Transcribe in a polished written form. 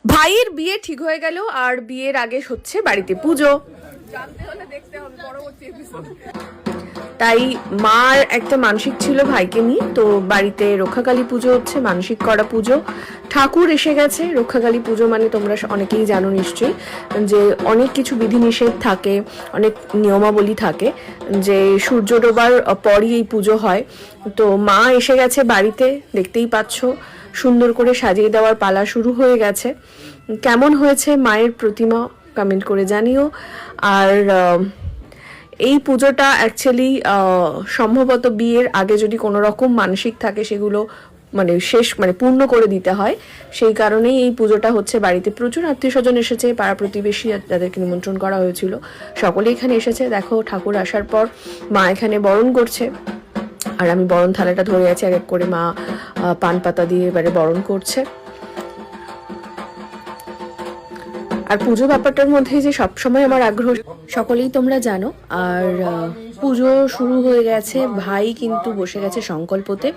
ভাইয়ের বিয়ে ঠিক হয়ে গেল আর বিয়ের আগে হচ্ছে বাড়িতে পুজো। তাই মার একটা মানসিক ছিল ভাইকে নিয়ে, তো বাড়িতে রক্ষাকালী পুজো হচ্ছে, মানসিক করা পুজো। ঠাকুর এসে গেছে। রক্ষাকালী পুজো মানে তোমরা অনেকেই জানো নিশ্চয়ই যে অনেক কিছু বিধিনিষেধ থাকে, অনেক নিয়মাবলী থাকে, যে সূর্য ডোবার পরই এই পুজো হয়। তো মা এসে গেছে বাড়িতে, দেখতেই পাচ্ছ সুন্দর করে সাজিয়ে দেওয়ার পালা শুরু হয়ে গেছে। কেমন হয়েছে মায়ের প্রতিমা কমেন্ট করে জানিও। আর এই পুজোটা অ্যাকচুয়ালি সম্ভবত বিয়ের আগে যদি কোনো রকম মানসিক থাকে সেগুলো মানে শেষ মানে পূর্ণ করে দিতে হয়, সেই কারণেই এই পুজোটা হচ্ছে বাড়িতে। প্রচুর আত্মীয় স্বজন এসেছে, পাড়া প্রতিবেশী যাদেরকে নিমন্ত্রণ করা হয়েছিল সকলে এখানে এসেছে। দেখো ঠাকুর আসার পর মা এখানে বরণ করছে, আর আমি বরণ থালাটা ধরে আছি, এক এক করে মা পান পাতা দিয়ে এবারে বরণ করছে। আর পুজো ব্যাপারটার মধ্যে যে সবসময় আমার আগ্রহ সকলেই তোমরা জানো। আর পুজো শুরু হয়ে গেছে, ভাই কিন্তু বসে গেছে সংকল্পতে।